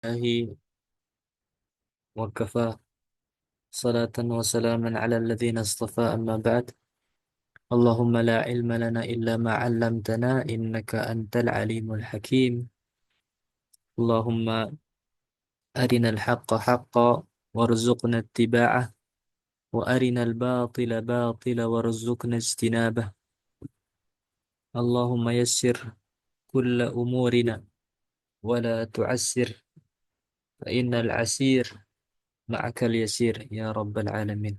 الله وكفى صلاة وسلاما على الذين اصطفى أما بعد. اللهم لا علم لنا إلا ما علمتنا إنك أنت العليم الحكيم. اللهم أرنا الحق حقا وارزقنا اتباعه، وأرنا الباطل باطلا وارزقنا اجتنابه. اللهم يسر كل أمورنا ولا تعسر، فإن العسير معك اليسير يا رب العالمين.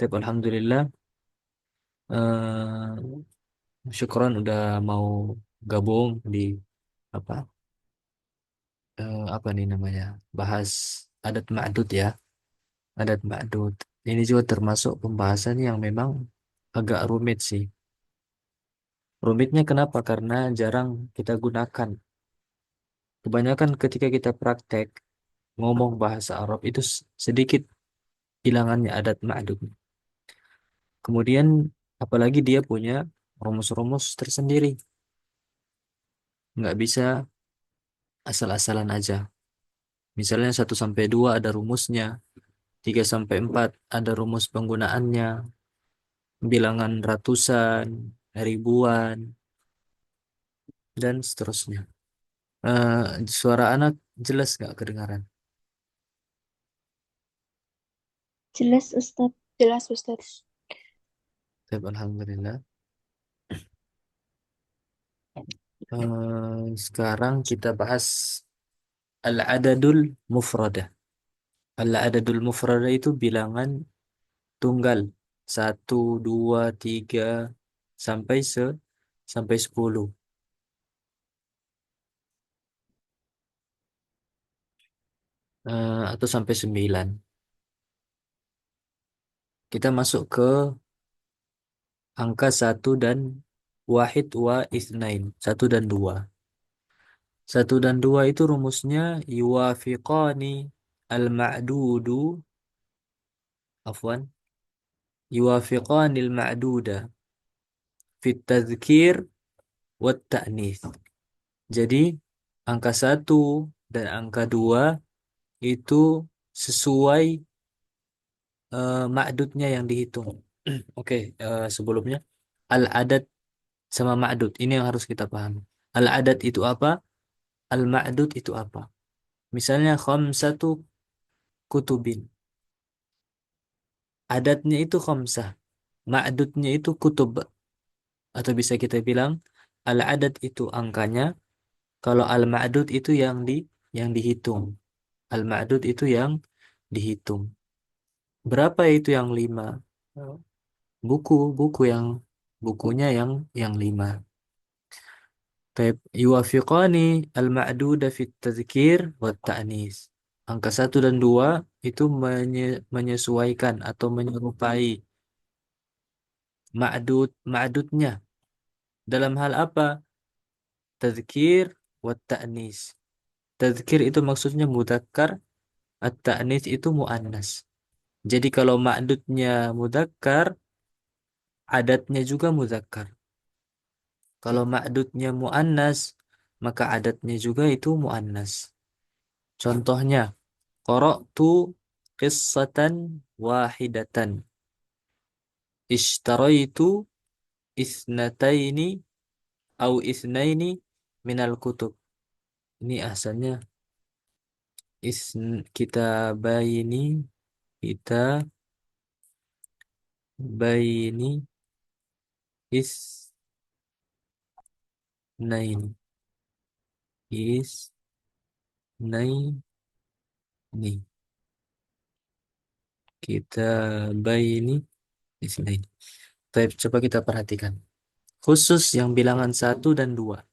طيب الحمد لله. eh Syukron udah mau gabung di apa apa nih namanya, bahas adat ma'dud ya, adat ma'dud. Ini juga termasuk pembahasan yang memang agak rumit sih. Rumitnya kenapa? Karena jarang kita gunakan. Kebanyakan ketika kita praktek ngomong bahasa Arab itu sedikit hilangannya adat ma'dud. Kemudian apalagi dia punya rumus-rumus tersendiri, nggak bisa asal-asalan aja. Misalnya 1 sampai 2 ada rumusnya, 3 sampai 4 ada rumus penggunaannya, bilangan ratusan, ribuan, dan seterusnya. Suara anak jelas nggak kedengaran? Jelas Ustadz. Jelas Ustadz. Baik, alhamdulillah. Sekarang kita bahas al-adadul mufradah. Al-adadul mufradah itu bilangan tunggal. 1, 2, 3 sampai 10, atau sampai 9. Kita masuk ke angka satu dan wahid wa itsnain, 1 dan 2. 1 dan 2 itu rumusnya yuwafiqani al-ma'dudu, afwan, yuwafiqani al-ma'duda fit tadhkir wat ta'nits. Jadi angka 1 dan angka 2 itu sesuai ma'dudnya yang dihitung. Oke, sebelumnya al-adad sama ma'dud ini yang harus kita pahami. Al-adad itu apa? Al-ma'dud itu apa? Misalnya khamsatu kutubin. Adatnya itu khamsah. Ma'dudnya itu kutub. Atau bisa kita bilang al-adad itu angkanya. Kalau al-ma'dud itu yang dihitung. Al-ma'dud itu yang dihitung. Berapa itu yang 5? Buku, buku yang bukunya yang 5. Taib yuwafiqani al-ma'duda fit tadhkir wa ta'nis. Angka 1 dan 2 itu menyesuaikan atau menyerupai ma'dudnya. Dalam hal apa? Tadhkir wa ta'nis. Tadhkir itu maksudnya mudzakkar, at-ta'nis itu muannas. Jadi kalau ma'dudnya mudzakkar, adatnya juga mudzakkar. Kalau ma'dudnya muannas, maka adatnya juga itu muannas. Contohnya, qara'tu qissatan wahidatan. Ishtaraitu isnataini au isnaini minal kutub. Ini asalnya kita bayini, kita bayini isnaini, isnaini, kita bayini isnaini. Baik, coba kita perhatikan. Khusus yang bilangan 1 dan 2.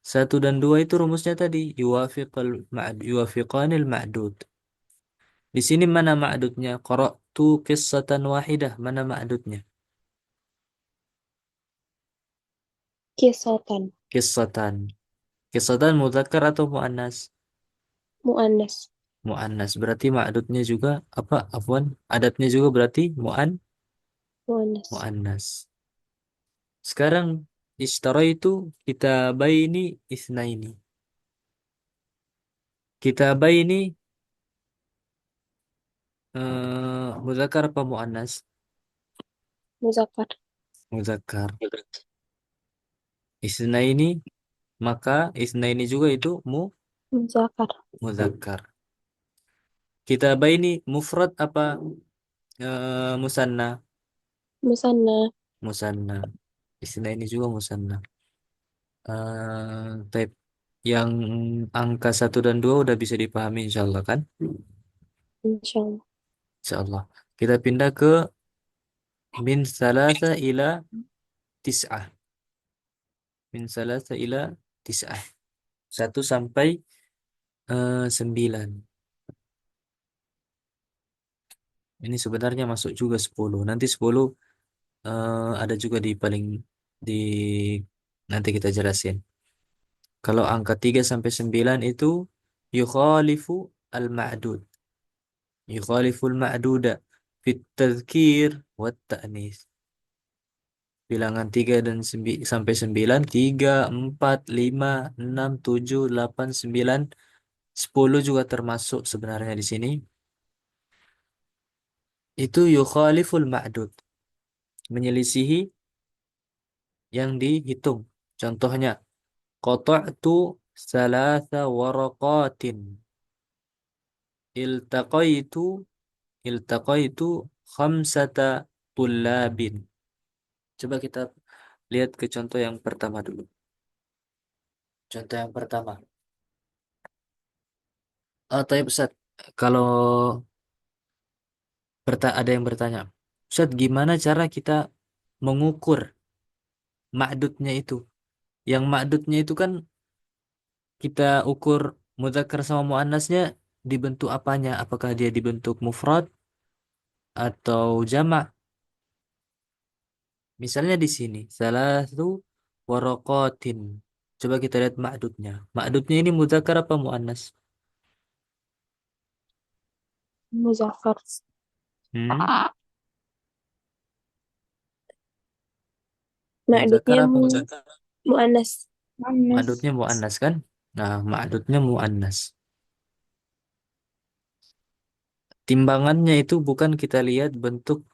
1 dan 2 itu rumusnya tadi yuwafiqanil ma'dud. Di sini mana ma'dudnya? Qara'tu qissatan wahidah. Mana ma'dudnya? Kisotan. Qissatan. Qissatan mudzakkar atau muannas? Mu'annas. Muannas. Berarti ma'dudnya juga apa? Afwan. Adatnya juga berarti Mu'annas. muannas. Sekarang ishtara itu kita baini isnaini. Kitabah ini muzakkar apa muannas? Muzakkar. Muzakkar. Isna ini maka isna ini juga itu Muzakkar. muzakkar. Kitabah ini mufrad apa musanna? Musanna. Musanna. Isna ini juga musanna. Type yang angka satu dan 2 udah bisa dipahami insyaallah kan? Insyaallah. Insyaallah. Kita pindah ke min salasa ila tis'ah. Min salasa ila tis'ah. Satu sampai 9. Ini sebenarnya masuk juga 10. Nanti 10 ada juga di paling di nanti kita jelasin. Kalau angka 3 sampai 9 itu yukhalifu al-ma'dud. Yukhalifu al-ma'duda fit tadhkir wat ta'nis. Bilangan 3 dan sampai 9, 3, 4, 5, 6, 7, 8, 9, 10 juga termasuk sebenarnya di sini. Itu yukhaliful ma'dud, menyelisihi yang dihitung. Contohnya, qata'tu salasa waraqatin. Iltaqaitu iltaqaitu khamsata tullabin. Coba kita lihat ke contoh yang pertama dulu. Contoh yang pertama. Taib Ustaz, kalau ada yang bertanya, Ustaz, gimana cara kita mengukur ma'dudnya itu? Yang ma'dudnya itu kan kita ukur mudzakkar sama muannasnya dibentuk apanya? Apakah dia dibentuk mufrad atau jamak? Misalnya di sini, salah satu waraqatin. Coba kita lihat ma'dudnya. Ma'dudnya ini mudzakkar apa muannas? Muzakkar. Hmm? Ma'dudnya Mudzakkar apa muannas? muannas. Muannas. Ma'dudnya muannas kan? Nah, ma'dudnya muannas. Timbangannya itu bukan kita lihat bentuk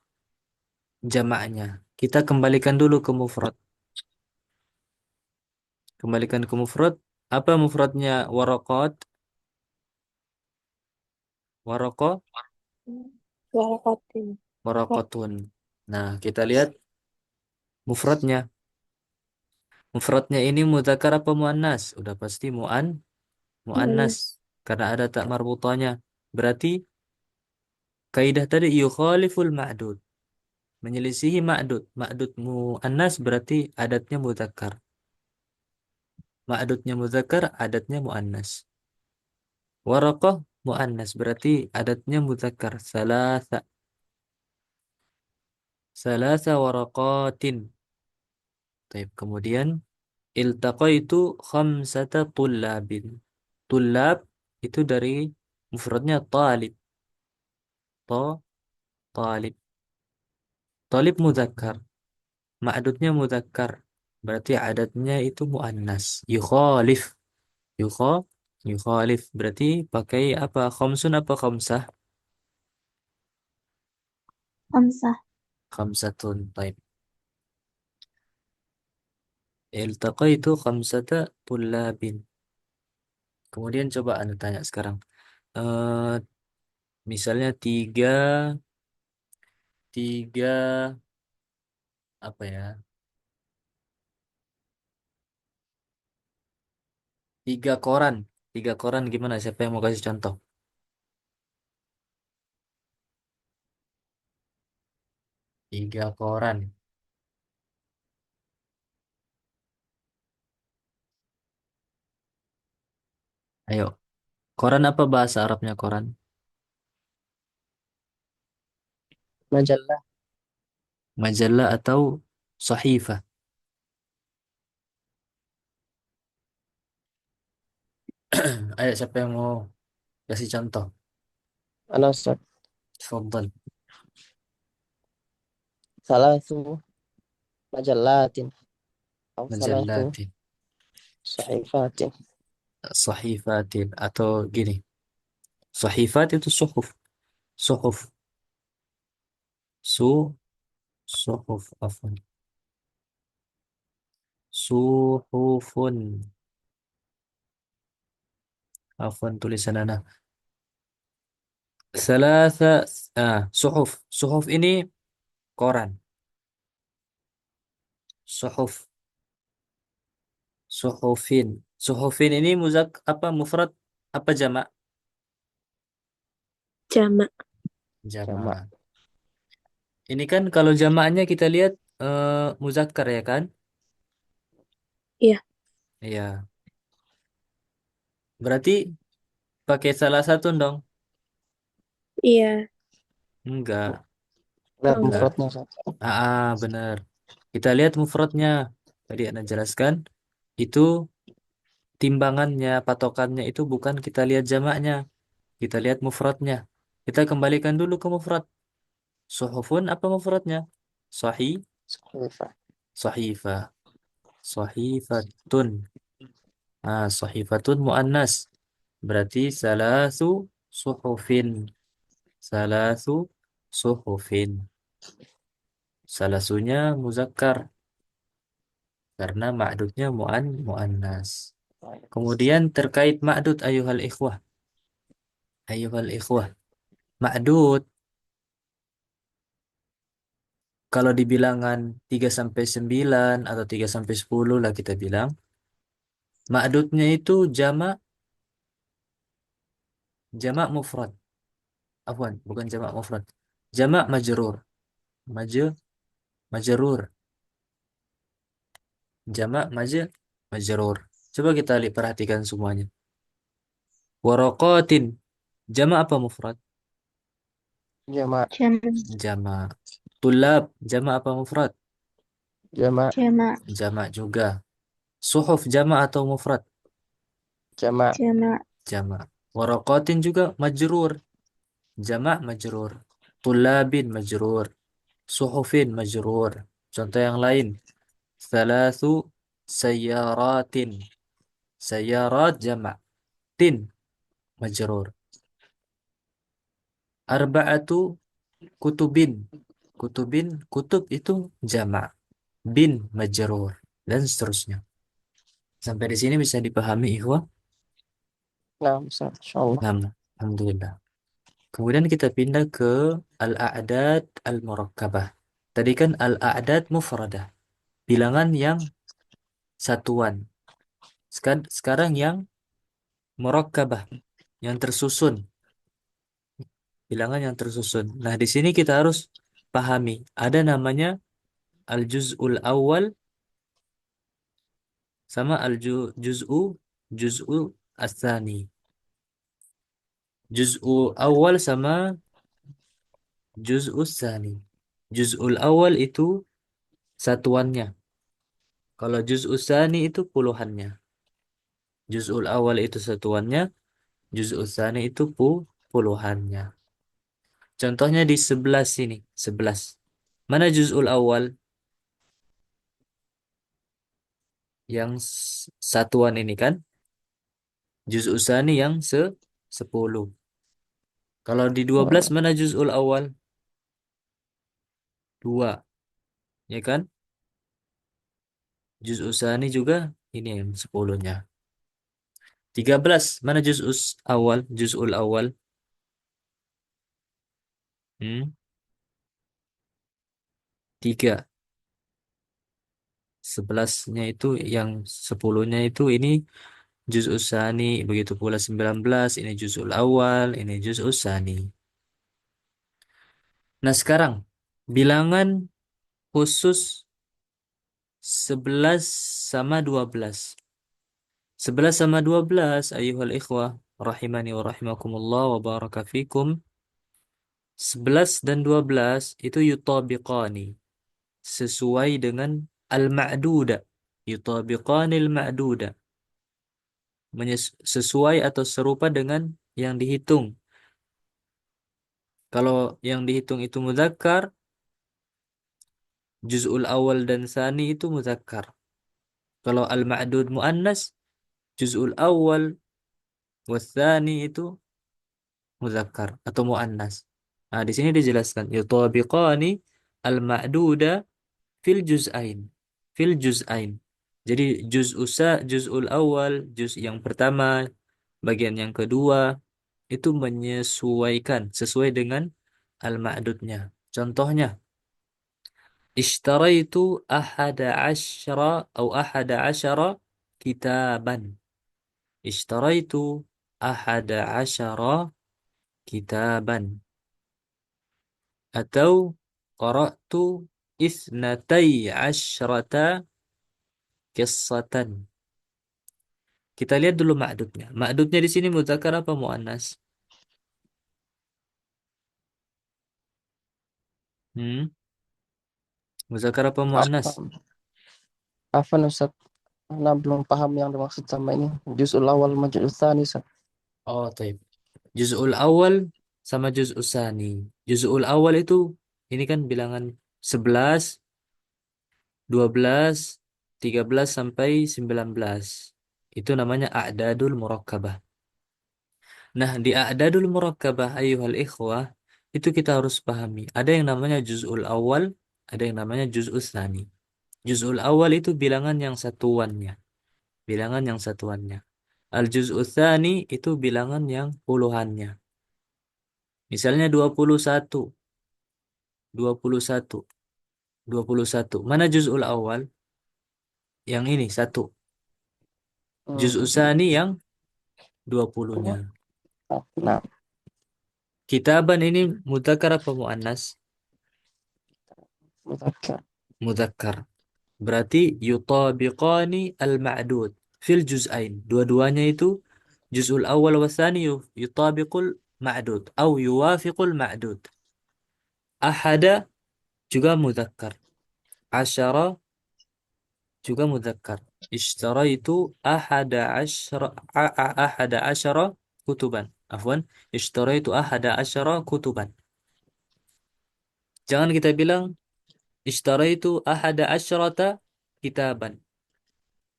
jamaknya. Kita kembalikan dulu ke mufrad. Kembalikan ke mufrad. Apa mufradnya waraqat? Waraqah, Waraqatin. waraqatun. Nah, kita lihat mufradnya. Mufradnya ini mudzakkar apa muannas? Udah pasti muannas Muannas. karena ada tak marbutanya. Berarti kaidah tadi yukhaliful ma'dud, menyelisihi ma'dud. Ma'dud muannas berarti adatnya mudzakkar. Ma'dudnya mudzakkar, adatnya muannas. Waraqah muannas berarti adatnya mudzakkar. Salasa waraqatin. Baik, kemudian iltaqaitu khamsata tullabin. Tullab itu dari mufradnya talib. To, talib. Talib mudzakkar. Ma'dudnya mudzakkar. Berarti adatnya itu muannas. Yukhalif. Yukha, yukhalif. Berarti pakai apa? Khamsun apa khamsah? Khamsah. Khamsatun. Taib. Iltaqaitu khamsata tullabin. Kemudian coba Anda tanya sekarang. Eh, misalnya tiga apa ya? Tiga koran. Tiga koran gimana? Siapa yang mau kasih contoh? Tiga koran. Ayo. Koran apa bahasa Arabnya koran? Majalah. Majalah atau sahifah? Ayo siapa yang mau kasih contoh? Ana Ustaz. Tafadhal. Salasu majallatin. Atau salasu Majallatin. sahifatin. sahifatin atau gini. Sahifat itu suhuf. Suhuf. Su suhuf afwan. Suhufun. Afwan tulisan anak. Salasa suhuf. Suhuf ini koran. Suhuf. Suhufin. Suhufin ini apa mufrad apa jamak? Jamak. Jamak. Jamak. Ini kan kalau jamaknya kita lihat muzakkar ya kan? Iya. Iya. Berarti pakai salah satu dong? Iya. Enggak. Lihat Enggak. mufradnya satu. Benar. Kita lihat mufradnya. Tadi Anda jelaskan itu timbangannya, patokannya itu bukan kita lihat jamaknya, kita lihat mufradnya. Kita kembalikan dulu ke mufrad. Suhufun apa mufradnya? Sahih, Sahifah. sahifah, sahifatun. Sahifatun muannas. Berarti salasu suhufin. Salasu suhufin. Salasunya muzakkar karena ma'dudnya muannas. Kemudian terkait ma'dud ayuhal ikhwah. Ayuhal ikhwah. Ma'dud kalau di bilangan 3 sampai 9 atau 3 sampai 10 lah kita bilang, ma'dudnya itu jamak mufrad. Afwan, bukan jamak mufrad. Jamak majrur. Maj majrur. Jamak majrur. Coba kita lihat perhatikan semuanya. Waraqatin. Jamak apa mufrad? Jamak. Jamak. Jamak. Tulab. Jamak apa mufrad? Jamak. Jamak. Jamak juga. Suhuf jamak atau mufrad? Jamak. Jamak. Jamak. Waraqatin juga majrur. Jamak majrur. Tulabin majrur. Suhufin majrur. Contoh yang lain. Thalathu sayyaratin. Sayyarat jamak. Tin majrur. Arba'atu kutubin. Kutubin, kutub itu jamak. Bin majrur. Dan seterusnya. Sampai di sini bisa dipahami, ikhwah? Nah, bisa. Insyaallah. Nah, alhamdulillah. Kemudian kita pindah ke al-a'dad al-murakkabah. Tadi kan al-a'dad mufradah. Bilangan yang satuan. Sekarang yang murakkabah, yang tersusun. Bilangan yang tersusun. Nah, di sini kita harus pahami. Ada namanya al-juz'ul awal sama al-juz'u asani. Juz'u awal sama juz'u sani. Juz'ul awal itu satuannya. Kalau juz'u sani itu puluhannya. Juz'ul awal itu satuannya, juz'ul tsani itu puluhannya. Contohnya di 11 sini, 11. Mana juz'ul awal? Yang satuan ini kan? Juz'ul tsani yang 10. Kalau di 12 Hmm. mana juz'ul awal? 2, ya kan? Juz'ul tsani juga ini yang 10-nya. 13, mana juz'ul awal? Hmm? 3. 11-nya itu yang 10-nya itu ini juz'us tsani, begitu pula 19, ini juz'ul awal, ini juz'us tsani. Nah, sekarang bilangan khusus 11 sama 12. 11 sama 12 ayuhal ikhwah rahimani wa rahimakumullah wa baraka fikum. 11 dan 12 itu yutabiqani, sesuai dengan al-ma'duda. Yutabiqani al-ma'duda, sesuai atau serupa dengan yang dihitung. Kalau yang dihitung itu muzakkar, juz'ul awal dan tsani itu muzakkar. Kalau al-ma'dud muannas, Juz'ul awal wathani itu muzakkar atau muannas. Nah, di sini dijelaskan yutabiqani al-ma'duda fil juz'ain. Fil juz'ain. Jadi juz'ul awal, juz yang pertama, bagian yang kedua itu menyesuaikan sesuai dengan al-ma'dudnya. Contohnya, ishtaraitu ahada asyara atau ahada asyara kitaban. Ishtaraitu ahada asyara kitaban. Atau qara'tu isnatai asyrata qissatan. Kita lihat dulu ma'dudnya. Ma'dudnya di sini mudzakkar apa muannas? Hmm? Mudzakkar apa muannas? Apa, apa Ustaz? Ana belum paham yang dimaksud sama ini. Juz'ul awal sama juz'ul tsani, Ustaz. Oh, taib. Juz'ul awal sama juz'us tsani. Juz'ul awal itu ini kan bilangan 11, 12, 13 sampai 19. Itu namanya a'dadul murakkabah. Nah, di a'dadul murakkabah ayyuhal ikhwah, itu kita harus pahami. Ada yang namanya juz'ul awal, ada yang namanya juz'us tsani. Juz'ul awal itu bilangan yang satuannya. Bilangan yang satuannya. Al-juz'us tsani itu bilangan yang puluhannya. Misalnya 21, 21, 21. Mana juz'ul awal? Yang ini, satu. Juz'us Hmm. tsani yang 20-nya. Nah, Kitaban ini mudzakkar apa muannas? mudzakkar. Mudzakkar. Berarti yutabiqani al-ma'dud fil juz'ain. Dua-duanya itu juz'ul awal wa tsani yutabiqul ma'dud atau yuwafiqul ma'dud. Ahada juga mudzakkar. Asyara juga mudzakkar. Ishtaraitu ahada asyara kutuban. Afwan, ishtaraitu ahada asyara kutuban. Jangan kita bilang ishtaraitu ahada asyrata kitaban.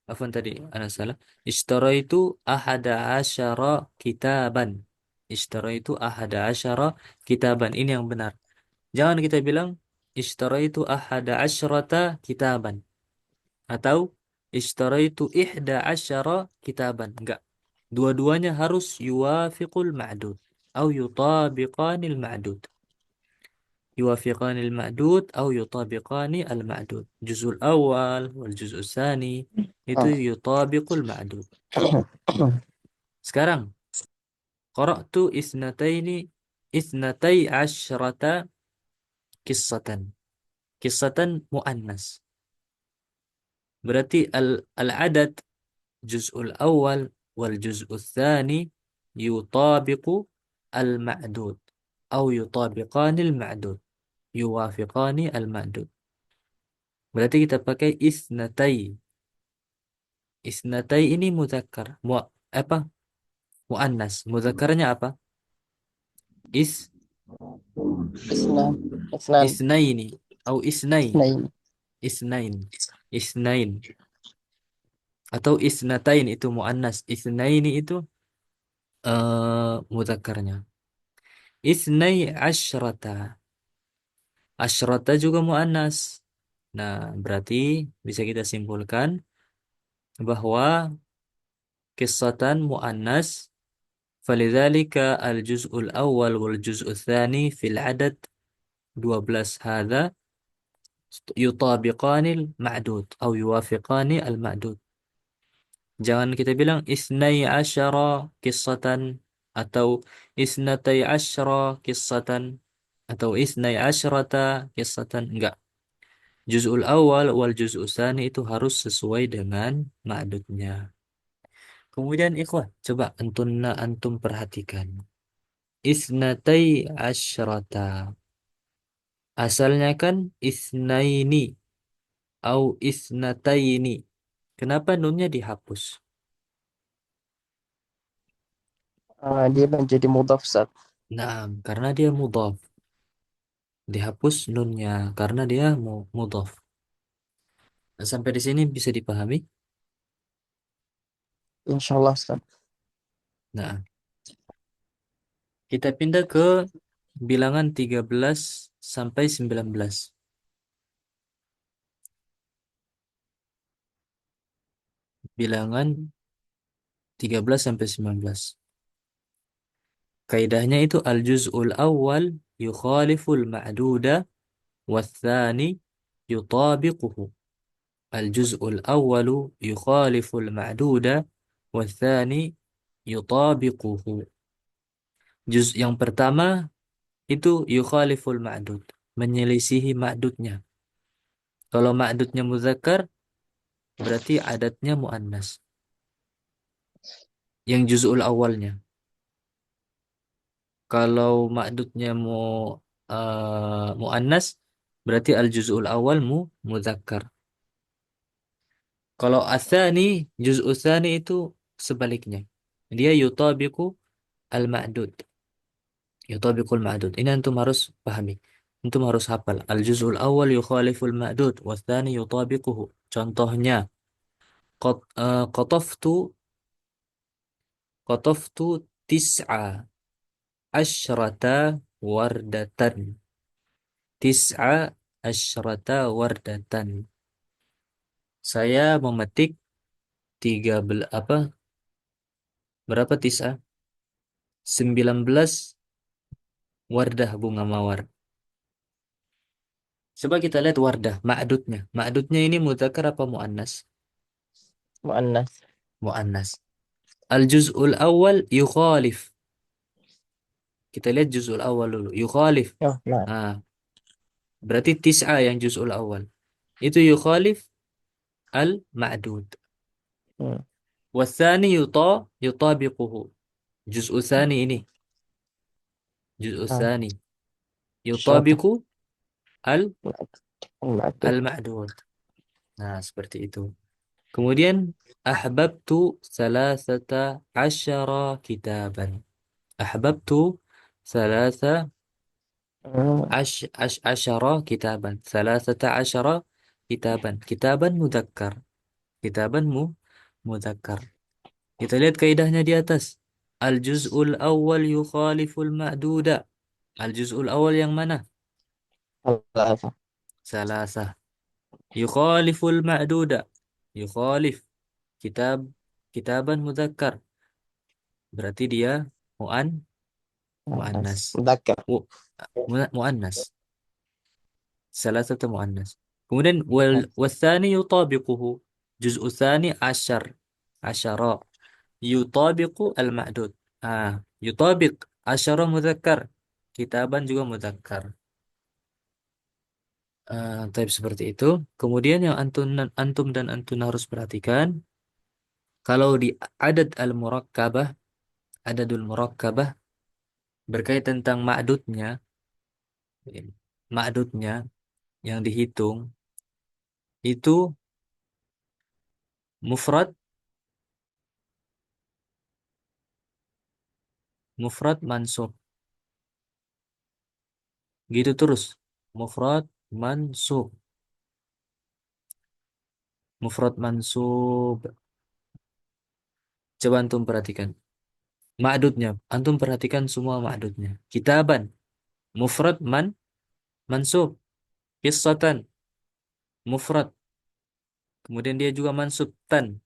Afwan tadi, ana salah. Ishtaraitu ahada asyara kitaban. Ishtaraitu ahada asyara kitaban. Ini yang benar. Jangan kita bilang ishtaraitu ahada asyrata kitaban. Atau ishtaraitu ihda asyara kitaban. Enggak. Dua-duanya harus yuwafiqul ma'dud. Atau yutabiqanil ma'dud. Yuwafiqanil ma'dud atau yutabiqani al-ma'dud. Juzul awal wal juzul tsani itu Ah. yutabiqul ma'dud. Sekarang, qara'tu isnatai asyrata qissatan. Qissatan muannas. Berarti al-adad juz'ul awal wal juz'ul tsani yutabiqu al-ma'dud atau yutabiqani al-ma'dud. Yuwafiqani al-ma'dud. Berarti kita pakai isnatai. Isnatai ini mudzakkar. Apa? Muannas. Mudzakkarnya apa? Is Isnan. Isnan. isnaini atau isnai. Isnain. Isnain. Isnain. Atau isnatain itu muannas. Isnaini itu mudzakkarnya. Isnai asyrata. Asyrata juga muannas. Nah, berarti bisa kita simpulkan bahwa qissatan muannas. فلذلك الجزء الأول والجزء الثاني في العدد 12 هذا يطابقان المعدود أو يوافقان المعدود. Jangan kita bilang isnai asyara qissatan atau isnatai asyara qissatan atau isnai asyrata qissatan. Enggak. Juz'ul awal wal juz'ul tsani itu harus sesuai dengan ma'dudnya. Kemudian ikhwah, coba antum perhatikan. Isnatai asyrata. Asalnya kan isnaini au isnataini. Kenapa nunnya dihapus? Dia menjadi mudhaf, Ustaz. Nah, karena dia mudhaf. Dihapus nunnya karena dia mudhaf. Nah, sampai di sini bisa dipahami? Insyaallah Ustaz. Nah, kita pindah ke bilangan 13 sampai 19. Bilangan 13 sampai 19. Kaidahnya itu al-juz'ul awal yukhaliful ma'duda wathani yutabiquhu. Al-juz'ul awalu yukhaliful ma'duda wathani yutabiquhu. Juz yang pertama itu yukhaliful ma'dud, menyelisihi ma'dudnya. Kalau ma'dudnya muzakkar, berarti adatnya muannas. Yang juz'ul awalnya. Kalau ma'dudnya muannas, berarti al-juz'ul awal muzakkar. Kalau atsani, juz'ul tsani itu sebaliknya. Dia yutabiqu al-ma'dud. Yutabiqul ma'dud. Ini antum harus pahami. Antum harus hafal. Al-juz'ul awal yukhaliful ma'dud. Wathani yutabiquhu. Contohnya, qataftu qataftu tis'a asyrata wardatan. Tis'a asyrata wardatan. Saya memetik apa? Berapa tis'a? 19 wardah bunga mawar. Coba kita lihat wardah, ma'dudnya. Ma'dudnya ini mudzakkar apa muannas? Muannas. Muannas. Al-juz'ul awal yukhalif. Kita lihat juz'ul awal dulu. Yukhalif. Oh, nah. Ah, berarti tis'a yang juz'ul awal. Itu yukhalif al-ma'dud. Hmm. Wathani yutabiquhu. Juz'u thani ini. Juz'u Nah, thani. syarata Yutabiqu al al-ma'dud. al-ma'dud. Nah, seperti itu. Kemudian ahbabtu salasata asyara kitaban. Ahbabtu salasa Hmm. asyara kitaban. Salasata asyara kitaban. Kitaban mudzakkar. Kitaban mudzakkar. Kita lihat kaidahnya di atas. Al-juz'ul awal yukhaliful ma'duda. Al-juz'ul awal yang mana? Salasa. Salasah. Yukhaliful ma'duda. Yukhalif. Kitab. Kitaban mudzakkar. Berarti dia mu'an. Muannas. Mu'annas. Mudzakkar. Mu- Mu'annas. Salah satu mu'annas. Kemudian wathani yutabiquhu. Juz'u thani asyara. Yutabiqu al-ma'dud. Ah, yutabiq asyara mudzakkar. Kitaban juga mudzakkar. Tapi seperti itu. Kemudian yang antum dan antun harus perhatikan, kalau di adad al-murakkabah, adadul murakkabah berkait tentang ma'dudnya yang dihitung itu mufrad, mufrad mansub. Gitu terus. Mufrad mansub. Mufrad mansub. Coba antum perhatikan. Ma'dudnya. Antum perhatikan semua ma'dudnya. Kitaban. Mufrad mansub. Qissatan. Mufrad. Kemudian dia juga mansub tan.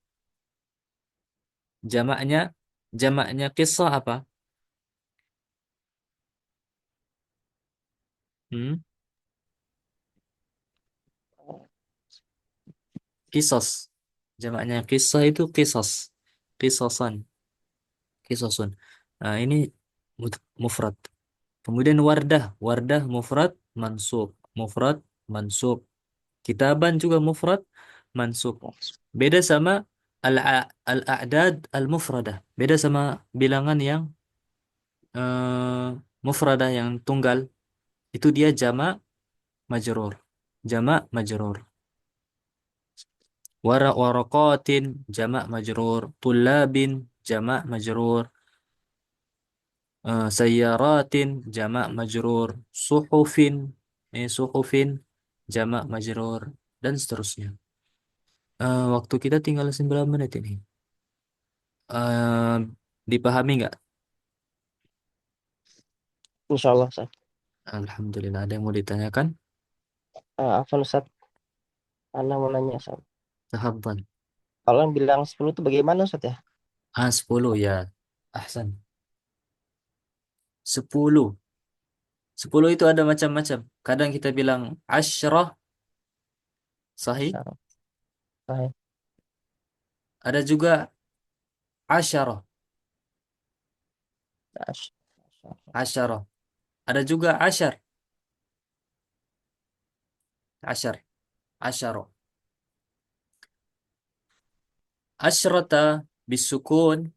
Jamaknya. Jamaknya qissah apa? Hmm? Qisas. Jamaknya qissah itu qisas. Qisasan. Qisasun. Nah, ini mufrad. Kemudian wardah, wardah mufrad mansub, mufrad mansub. Kitaban juga mufrad mansub. Beda sama al-a'dad al-mufradah. Beda sama bilangan yang mufradah yang tunggal. Itu dia jama' majrur. Jama' majrur. Waraqatin jama' majrur. Tullabin jama' majrur. Sayyaratin jamak majrur, suhufin jamak majrur, dan seterusnya. Waktu kita tinggal 9 menit ini. Eh, dipahami nggak? Insyaallah Ustaz. Alhamdulillah. Ada yang mau ditanyakan? Afwan Ustaz, Ana mau nanya Ustaz. Tafadhal. Kalau yang bilang 10 itu bagaimana Ustaz ya? 10 ya. Ahsan. 10. 10 itu ada macam-macam. Kadang kita bilang asyrah, sahih. Syarah. Sahih. Ada juga asyarah, Ash- asyarah. Ada juga asyar, asyar, asyarah. Asyrata bisukun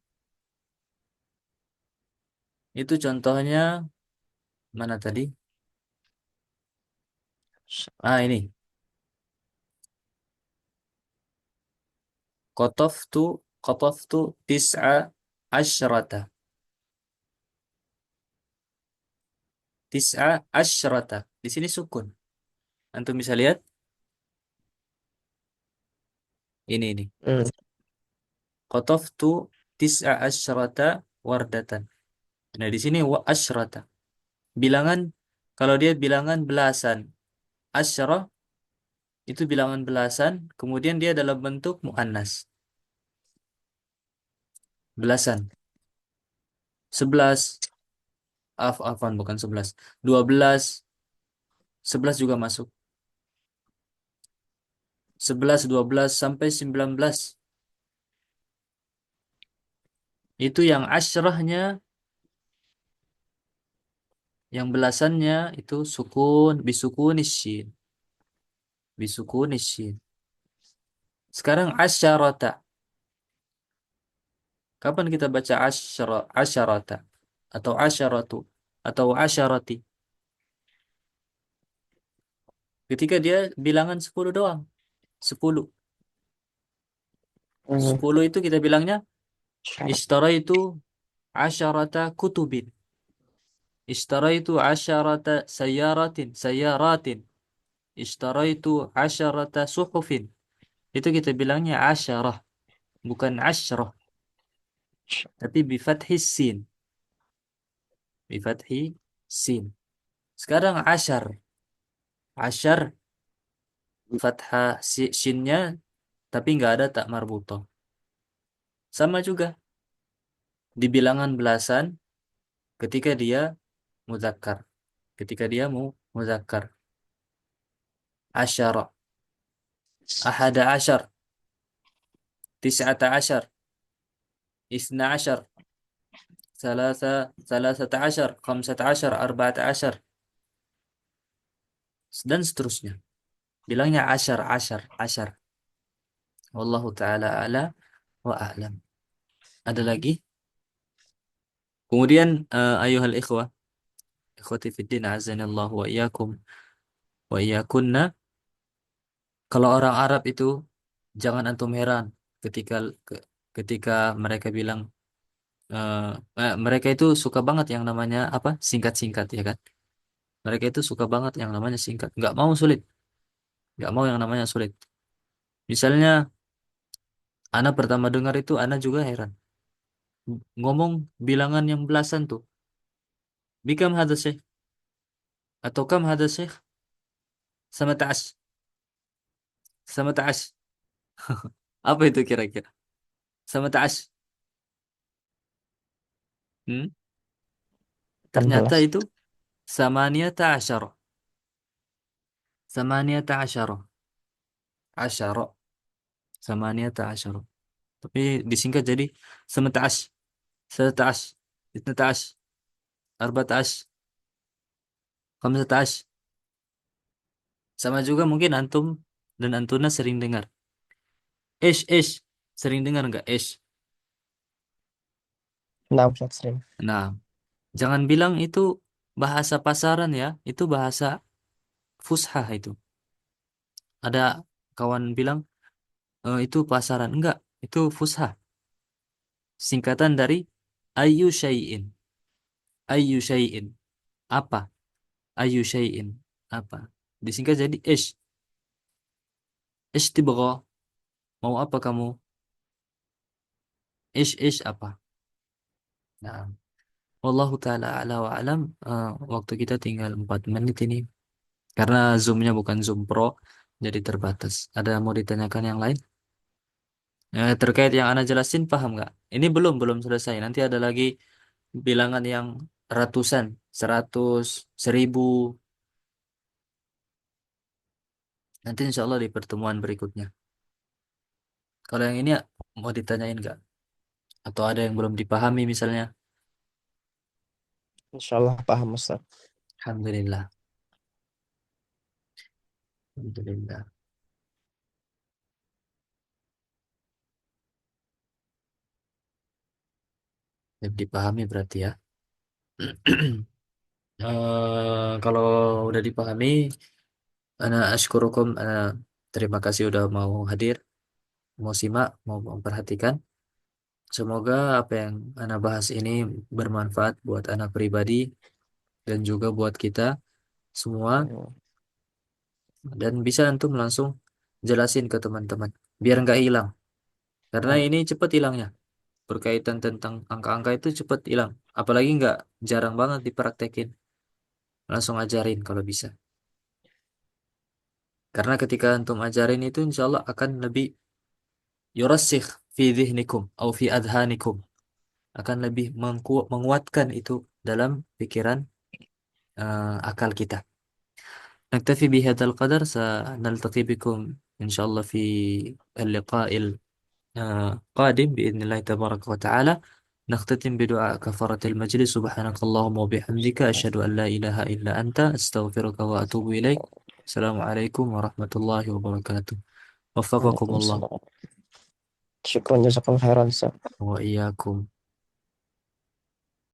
itu contohnya mana tadi? Ini. Qataftu, qataftu tis'a asyrata. Tis'a asyrata. Di sini sukun. Antum bisa lihat ini. Hmm. Qataftu tis'a asyrata wardatan. Nah, di sini wa asyrata. Bilangan kalau dia bilangan belasan, asyrah itu bilangan belasan, kemudian dia dalam bentuk muannas. Belasan. 11, afan bukan 11. 12, 11 juga masuk. 11, 12 sampai 19. Itu yang asyrahnya, yang belasannya itu sukun, bisukunis syin, bisukunis syin. Sekarang asyarata. Kapan kita baca asyarata atau asyaratu atau asyarati? Ketika dia bilangan 10 doang. 10. Hmm. 10 itu kita bilangnya ishtaraitu asyarata kutubin. Ishtaraitu asyarata sayaratin. Ishtaraitu asyarata suhufin. Itu kita bilangnya asyarah, bukan asyrah, tapi bifathis sin, bifathi sin. Sekarang asyar. Asyar fathah sinnya tapi nggak ada tak marbutoh. Sama juga di bilangan belasan ketika dia muzakkar. Ketika dia muzakkar. Asyara, ahada asyar, tis'ata asyar, isna asyar, salasata asyar, khamsata asyar, arba'ata asyar, dan seterusnya. Bilangnya asyar, asyar, asyar. Wallahu ta'ala a'la wa a'lam. Ada lagi? Kemudian ayuhal ikhwah, ikhwati fiddin azanillahu wa iyyakum wa iyyakunna. Kalau orang Arab itu jangan antum heran ketika ketika mereka bilang eh, mereka itu suka banget yang namanya apa? Singkat-singkat ya kan? Mereka itu suka banget yang namanya singkat. Nggak mau sulit. Nggak mau yang namanya sulit. Misalnya, Ana pertama dengar itu, Ana juga heran. Ngomong bilangan yang belasan tuh. Bikam hada syekh. Atau kam hada syekh. Sama ta'ash. Sama ta'ash. Apa itu kira-kira? Sama ta'ash. Hmm? Ternyata 16. itu samaniyata asyara. Samaniyata asyara. Asyara. Samaniyata asyara. Tapi disingkat jadi sama ta'ash. Sama ta'ash. Itna ta'ash. Arba ta'ash. Khamsa ta'ash. Sama juga mungkin antum dan antuna sering dengar. Ish. Sering dengar nggak ish? 6 Ustaz sering. Nah, jangan bilang itu bahasa pasaran ya. Itu bahasa fushah itu. Ada kawan bilang itu pasaran. Enggak, itu fushah. Singkatan dari ayu syai'in. Ayu syai'in. Apa? Ayu syai'in. Apa? Disingkat jadi ish. Ish tibgha. Mau apa kamu? Ish apa? Nah, wallahu taala ala wa alam. Waktu kita tinggal 4 menit ini. Karena Zoom-nya bukan Zoom Pro, jadi terbatas. Ada mau ditanyakan yang lain? Terkait yang Anda jelasin, paham nggak? Ini belum selesai. Nanti ada lagi bilangan yang ratusan, 100, 1000. Nanti insya Allah di pertemuan berikutnya. Kalau yang ini mau ditanyain nggak? Atau ada yang belum dipahami misalnya? Insyaallah paham Ustaz. Alhamdulillah. Alhamdulillah. Jadi dipahami berarti ya. Kalau udah dipahami, ana ashkurukum, terima kasih udah mau hadir, mau simak, mau memperhatikan. Semoga apa yang ana bahas ini bermanfaat buat ana pribadi dan juga buat kita semua, dan bisa antum langsung jelasin ke teman-teman biar nggak hilang. Karena ini cepat hilangnya. Berkaitan tentang angka-angka itu cepat hilang. Apalagi nggak jarang banget dipraktekin. Langsung ajarin kalau bisa. Karena ketika antum ajarin itu insya Allah akan lebih yurasikh fi dhihnikum atau fi adhanikum. Akan lebih menguatkan itu dalam pikiran, akal kita. Naktafi bihadzal qadar, sanaltaqi bikum insyaallah fi al-liqa' قادم بإذن الله تبارك وتعالى. نختتم بدعاء كفارة المجلس: سبحانك اللهم وبحمدك أشهد أن لا إله إلا أنت أستغفرك وأتوب إليك. السلام عليكم ورحمة الله وبركاته. وفقكم الله Waalaikumsalam. Syukran jazakallahu khairan Ustaz. وإياكم.